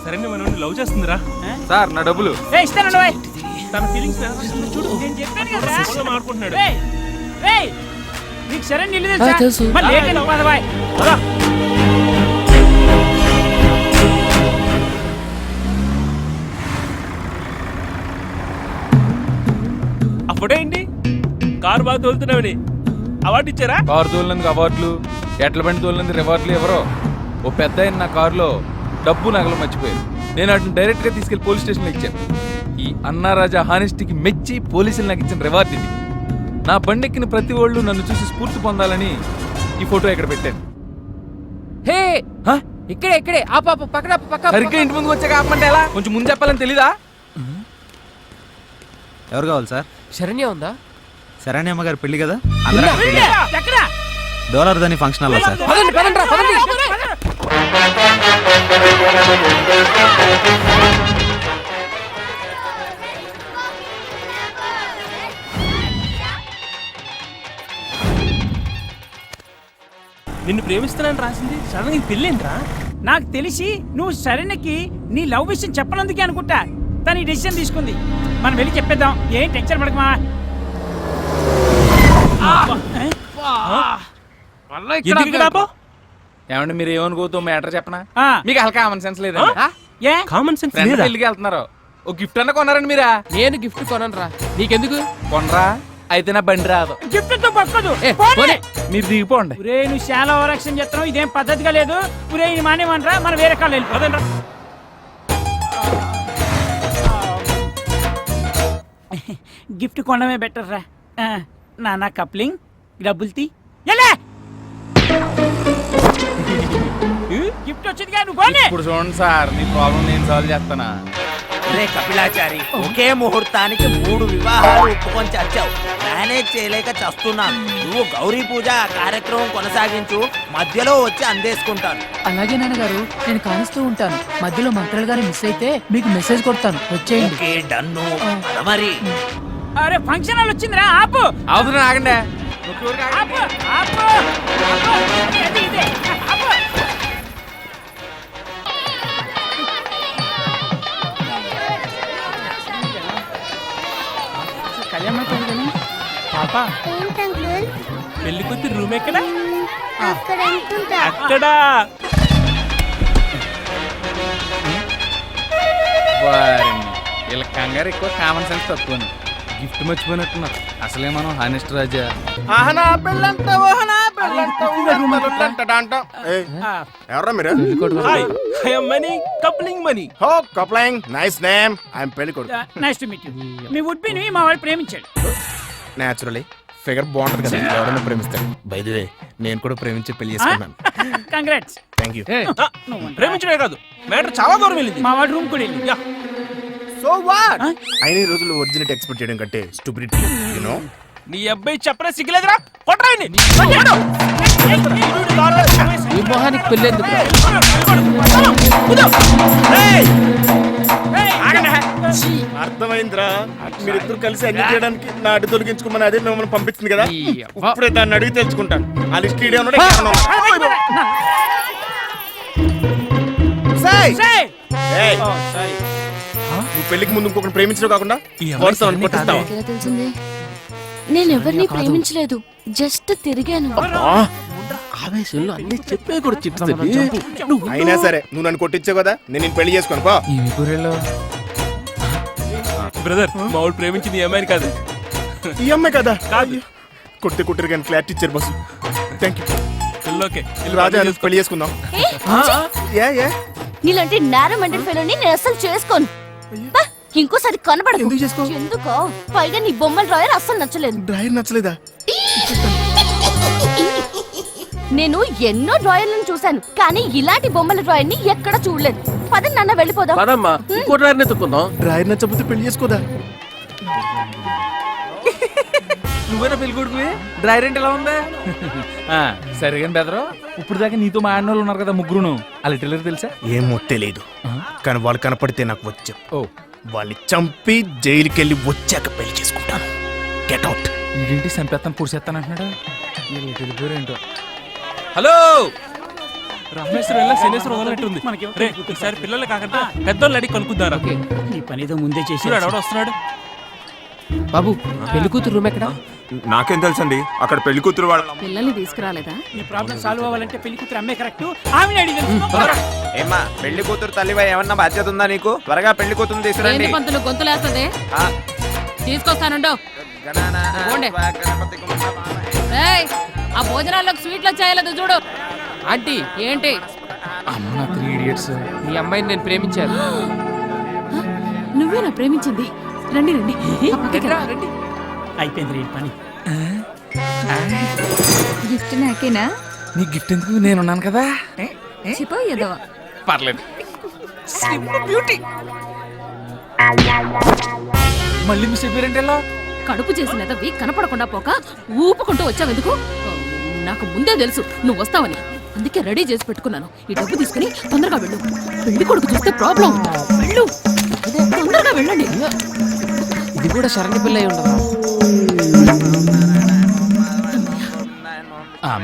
సరే మనం love చేస్తుందిరా sir నా డబ్బులు ఇస్తానండి తన ఫీలింగ్స్ చూడు నేను చెప్పాను కదా మాట్లాడుకుంటున్నాడు నీకు సరే నిల్లు తెలుసు మళ్ళీ లేట్ పదవాయ్ అప్పుడేంటి కారు బాగా తోలుతున్నావని అవార్డు ఇచ్చారా? కారు తోలినందుకు అవార్డులు, ఎట్ల బండి తోలినందుకు రివార్డులు ఎవరో. ఓ పెద్ద ఆయన నా కారులో డబ్బు నగలు మర్చిపోయారు. నేను వాటిని డైరెక్ట్ గా తీసుకెళ్లి పోలీస్ స్టేషన్లో ఇచ్చాను. ఈ అన్నారాజా హానెస్టీకి మెచ్చి పోలీసులు నాకు ఇచ్చిన రివార్డు ఇది. నా బండెక్కిన ప్రతి వాళ్ళు నన్ను చూసి స్ఫూర్తి పొందాలని ఈ ఫోటో ఇక్కడ పెట్టాను. హే ఇక్కడే పక్క సరిగ్గా ఇంటి ముందుకు వచ్చాక ఆపమంటే ఎలా? కొంచెం ముందు చెప్పాలని తెలీదా? ఎవరు కావాలి సార్? శరణ్య ఉందా? శరణ్య అమ్మగారు పెళ్లి కదా, $1 దాని ఫంక్షన్ హాల్లో సార్. నిన్ను ప్రేమిస్తున్నాను రాసింది, సడన్ గా పెళ్ళేంట్రా? నాకు తెలిసి నువ్వు శరణ్యకి నీ లవ్ విషయం చెప్పనందుకే అనుకుంటా తను ఈ డెసిషన్ తీసుకుంది. మనం వెళ్ళి చెప్పేద్దాం, ఏం టెన్షన్ పడకమా. ఏమంటే మీరు ఏమనుకోతో మ్యాటర్ చెప్పనా? మీకు అసలు కామన్ సెన్స్ లేదా? కామన్ సెన్స్ పెళ్లికి వెళ్తున్నారు, ఓ గిఫ్ట్ అన్న కొన్నారండి మీరా? నేను గిఫ్ట్ కొనను రా, నీకెందుకు? కొనరా? అయితే నా బండి రాదు. గిఫ్ట్ తో పక్కదు మీరు దిగిపోండి. ఒరే నువ్వు చాలా ఓవరాక్షన్ చేస్తున్నావు, ఇదేం పద్ధతిగా లేదు. ఒరే ఇది మానేమనరా, మనం వేరే కాళ్ళు వెళ్ళిపోదండ్రా. గిఫ్ట్ కొనడమే బెటర్ రా. నాన్న కప్లింగ్ డబ్బులు తీ. గిఫ్ట్ వచ్చింది కానీ నువ్వు పోనీ. ఇప్పుడు చూడండి సార్, మీ ప్రాబ్లం నేను సాల్వ్ చేస్తానా? రే కపిలాచారి, ఒకే ముహూర్తానికి 3 వివాహాలు ఒప్పుకొని చచ్చావు. మేనేజ్ చేయలేక చస్తున్నాను. నువ్వు గౌరీ పూజ కార్యక్రమం కొనసాగించు, మధ్యలో వచ్చి అందేసుకుంటాను. అలాగే నాన్నగారు, నేను కానిస్తూ ఉంటాను. మధ్యలో మంత్రాలు గారు మిస్ అయితే మీకు మెసేజ్ కొడతాను, వచ్చేయండి. ఓకే డన్ను. మరి అరే ఫంక్షన్ హాల్ వచ్చిందిరా, ఆపు. అవుతున్నా, ఆగండి. ఆపు ఆపు అది ఇదే ఆపు. పాపా పెళ్లి కూతురు రూమ్ ఎక్కడా? అక్కడా. వీళ్ళ కంగారు ఎక్కువ, కామన్ సెన్స్ తక్కువ. గిఫ్ట్ మర్చిపోయినట్టున్నారు. అసలే మనం హానెస్ట్ రాజా. ఎవరా మీరు? Money coupling money. హో కప్లింగ్, నైస్ నేమ్. ఐఎమ్ పెళ్లి కొడుకు. Nice to meet you. మీ వుడ్ బి ని మా వాడు ప్రేమించాడు. నేచురల్లీ ఫిగర్ బాగుంటది కదా, ఎవరైనా ప్రేమిస్తాడు. బై ది వే నేను కూడా ప్రేమించి పెళ్లి చేసుకున్నాను. కంగ్రాట్స్. Thank you. ప్రేమించడే కాదు, మ్యాటర్ చాలా దూరం వెళ్ళింది. మా వాడు రూమ్ కూడా వెళ్ళి. So what? అయిన రోజులు ఒరిజినల్ ఎక్స్పెక్ట్ చేయడం కంటే స్టూపిడిటీ, యు నో. నీ అబ్బాయి చెప్పరా సిగ్గులేదురా? కొట్రాయని. ఈ మొహానికి పెళ్ళేందుకు? అర్థమైందిరా, మీరిద్దరు కలిసి అన్ని చేయడానికి నా అడ్డు తొలగించుకోమని అదే మిమ్మల్ని పంపించింది కదా. ఇప్పుడే దాన్ని అడిగి తెలుసుకుంటాను. ఆ లిస్ట్ ఇడే ఉన్నాడు. నువ్వు పెళ్లికి ముందు ఇంకొకటి ప్రేమించడం కాకుండా కొట్టిస్తావా? నేను ఎవరిని ప్రేమించలేదు, జస్ట్ తిరిగాను. ఆవేశంలో అన్ని చెప్పే కూడా చిట్టుంది. అయినా సరే నువ్వు నన్ను కొట్టించావు కదా, నేను నేను పెళ్లి చేసుకోను. పో. బ్రదర్, మా వాడు ప్రేమించింది ఈ అమ్మాయిని కాదు. ఈ అమ్మాయి కదా? కొట్టే కుట్టరు కానీ క్లారిటీ ఇచ్చారు బస్సు. Thank you. ఓకే రాజా పెళ్లి చేసుకుందాం. నీలాంటి నేరం మెంటల్ ఫెలోని నేను అస్సలు చేసుకోను. ఇంకోసారి కనబడదు. ఎందుకో? పైగా నీ బొమ్మల డ్రాయర్ అస్సలు నచ్చలేదు. డ్రాయర్ నచ్చలేదా? నేను ఎన్నో డ్రాయర్లను చూశాను, కానీ ఇలాంటి బొమ్మల డ్రాయర్ ని ఎక్కడ చూడలేదు. పదండి నాన్న, వెళ్ళిపోదాం. డ్రాయర్ నచ్చకపోతే పెళ్లి చేసుకోదా? నువ్వేనా పెళ్లి కొడుకు? డ్రైవర్ ఏంటి ఎలా ఉందా? సరిగా బెదరు. ఇప్పుడు దాకా నీతో మా ఆడిన వాళ్ళు ఉన్నారు కదా, ముగ్గురును. అలా టెల్లర్ తెలుసా? ఏమో తెలియదు, కానీ వాళ్ళు కనపడితే నాకు వచ్చా. వాళ్ళని చంపి జైలుకి వెళ్ళి వచ్చాక పెళ్లి చేసుకుంటాను. Get out. ఇదేంటి చంపేస్తాను పొడిచేస్తాను అంటున్నాడు. ఏంటో. హలో రామేశ్వరం వెళ్ళా శనేశ్వరం వదలనట్టుంది. రే ఈసారి పిల్లలు కాకుండా పెద్దోళ్ళు అడిగి కనుక్కుందారా. ఓకే నీ పని ఏదో ముందే చేసి చూడు ఎవడో వస్తున్నాడు. బాబు పెళ్లి కూతురు రూమ్ ఎక్కడ? నాకేం తెలుసండి, అక్కడ పెళ్లి కూతురు వాళ్ళ పిల్లల్ని తీసుకురాలేదా? నీ ప్రాబ్లం సాల్వ్ అవ్వాలంటే పెళ్లి కూతురు అమ్మే కరెక్ట్. ఆమెను అడిగి ఏమ్మా పెళ్లి కూతురు తల్లివా ఏమన్నా బాధ్యత ఉందా నీకు? త్వరగా పెళ్లి కూతురు తీసుకురండి. పంతులు గొంతులేస్తుంది, తీసుకొస్తానుండో. ఆ భోజనాల్లోకి స్వీట్లు వచ్చాయలేదు చూడు. ఆంటీ ఏంటి? అమ్మ 3 idiots. ఈ అమ్మాయిని నేను ప్రేమించాను. నువ్వేనా ప్రేమించింది? రండి రండి. అయిపోయింది నీ పని. గిఫ్ట్ నాకేనా? నీ గిఫ్ట్ ఎందుకు? నేనున్నాను కదా. చెప్పేదో పర్లేదు. బ్యూటీ మళ్ళీ మిస్ అయిపోయారంటే ఎలా? కడుపు చేసినది కనపడకుండా పోక ఊపుకుంటూ వచ్చావెందుకు? నాకు ముందే తెలుసు నువ్వు వస్తావని, అందుకే రెడీ చేసి పెట్టుకున్నాను. ఈ డబ్బు తీసుకుని తొందరగా వెళ్ళు. పెళ్లి కొడుకు చూస్తే ప్రాబ్లం. వెళ్ళు, తొందరగా వెళ్ళండి. ఇది కూడా శరణి పిల్ల అయి ఉండదా?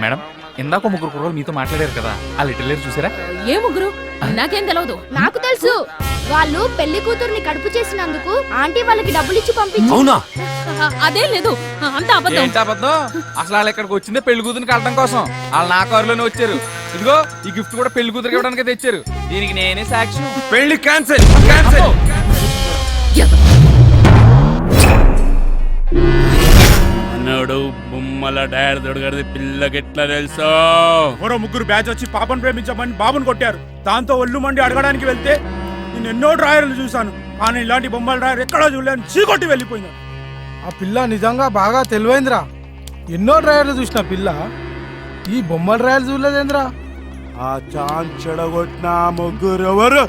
మేడం, ఇందాక 3 కుర్రోళ్ళు మీతో మాట్లాడారు కదా, ఆ లిటిల్ లేరు చూసారా? ఏ ముగ్గురు? నాకేం తెలియదు. నాకు తెలుసు, వాళ్ళు పెళ్లి కూతుర్ని కడుపు చేసినందుకు ఆంటీ వాళ్ళకి డబ్బులు ఇచ్చి పంపించి. అవునా? అదేం లేదు, అంత అబద్ధం. ఏంటి అబద్ధం? అసలు వాళ్ళు ఇక్కడికి వచ్చిందే పెళ్లి కూతురిని కలడం కోసం. వాళ్ళు నా కారులోనే వచ్చారు. ఇదిగో ఈ గిఫ్ట్ కూడా పెళ్లి కూతురికి ఇవ్వడానికి తెచ్చారు. దీనికి నేనే సాక్ష్యం. పెళ్లి క్యాన్సిల్. అన్నాడు బొమ్మల డాడ్ దొడగడిది పిల్లకి ఎట్లా తెలుసా? మరో 3 బ్యాచ్ వచ్చి పాపను ప్రేమించమని బాబుని కొట్టారు. దాంతో ఒళ్ళు మండి అడగడానికి వెళ్తే నేను ఎన్నో డ్రాయర్లు చూశాను, కానీ ఇలాంటి బొమ్మల డ్రాయర్ ఎక్కడా చూడలేని చీకొట్టి వెళ్ళిపోయింది. ఆ పిల్ల నిజంగా బాగా తెలివైందిరా. ఎన్నో డ్రైవర్లు చూసిన పిల్ల ఈ బొమ్మల డ్రైవర్లు చూడలేదేంద్రా. ఆ ఛాన్స్ చెడగొట్టిన ముగ్గురు ఎవరు?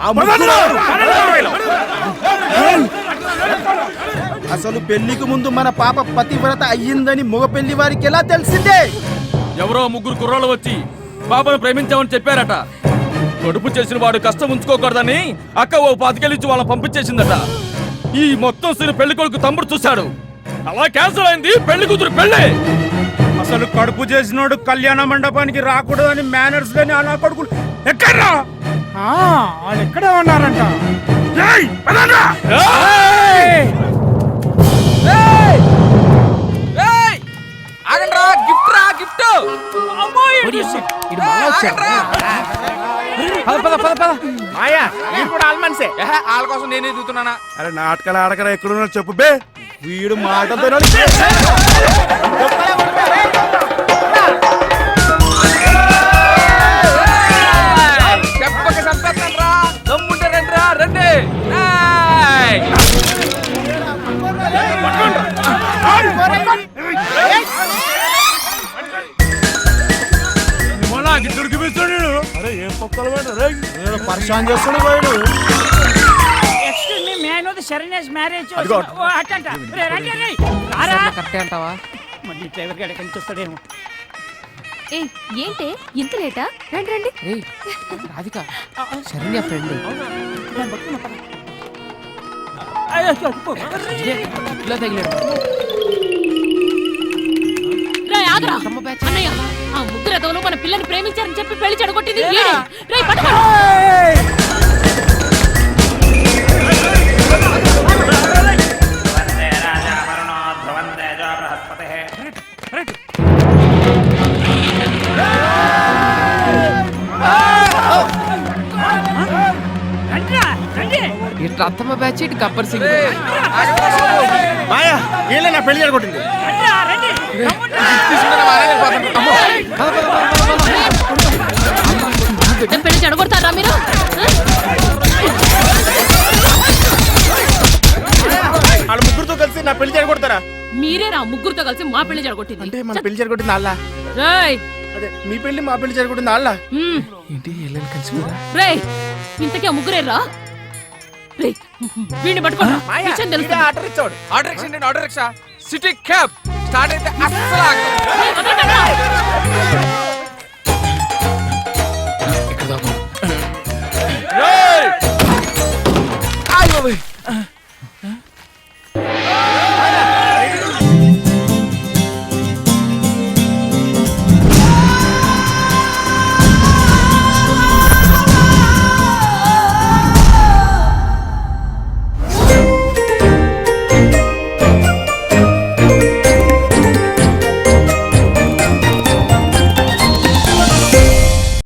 అసలు పెళ్లికి ముందు మన పాప పతివ్రత అయ్యిందని మగ పెళ్లి వారికి ఎలా తెలిసిందే? ఎవరో 3 కుర్రోళ్ళు వచ్చి బాబాను ప్రేమించామని చెప్పారట. కడుపు చేసిన వాడు కష్టం ఉంచుకోకూడదని అక్క ఓ 5,000 వాళ్ళని పంపించేసిందట. ఈ మొత్తం సీన్ పెళ్లి కొడుకు తమ్ముడు చూశాడు. అలా క్యాన్సిల్ అయింది పెళ్లి కూతురు పెళ్లి. అసలు కడుపు చేసినోడు కళ్యాణ మండపానికి రాకూడదని మేనర్స్ లేని అలా కొడుకులు ఎక్కడ్రా? వాళ్ళు ఎక్కడే ఉన్నారంట. గిఫ్ట్ రా గిఫ్ట్. మాయా నేను కూడా ఆల్మన్సే. వాళ్ళ కోసం నేనే ఎదుగుతున్నానా? అరే నాటకాలు ఆడకరా, ఎక్కడున్నా చెప్పు బే. వీడు మాటతో చెప్పక చంపేస్తాను రా. దమ్ముంటే రండి రా, రండి. అరే ఏం పక్కలు పరిశాన్ చేస్తున్నా పోయాడు. Excuse me, may I know the Saranya's marriage? అదిగో. అట్టంట. రండి రండి. రారా. కరెక్టే అంటావా? మళ్ళీ డ్రైవర్ గారు ఎక్కడి నుంచి వస్తాడేమో. ఏంటే ఇంత లేటా? రండి రండి. రేయ్ రాధిక, శరణ్య ఫ్రెండ్. ఇలా తగిలాడు. అన్నయ్య, ఆ 3 ఎదవలు మన పిల్లని ప్రేమించారని చెప్పి పెళ్లి చెడగొట్టింది ఈడే. రేయ్ పట్టుకో. ఇటు రత్తమ్మ బ్యాచ్, ఇటు గబ్బర్ సింగ్. మాయా వీళ్ళే నా పెళ్లి జరగొట్టింది. బిడ్డ పెళ్లి చెడగొడతారా మీరు? వాళ్ళ 3తో కలిసి నా పెళ్లి జరగొడతారా? మీరే రా 3తో కలిసి మా పెళ్లి చెడగొట్టింది. అంటే మన పెళ్లి జరగొట్టింది అల్లా. రేయ్ అదే మీ పెళ్లి మా పెళ్లి జరగొట్టింది అల్లా. ఏంటి ఎల్లెలు కలిసిపోరా? రేయ్ ఇంతకీ 3 రా. రేయ్ వీడిని పట్టుకోండి. విషయం తెలుసు. ఆర్డర్ ఇచ్చాడు. ఆర్డర్ ఎక్స్టెండెడ్ ఆర్డర్ ఎక్సా సిటీ క్యాబ్ స్టార్ట్ అయితే అస్సలు ఆగదు. రేయ్, వదలకండి రా.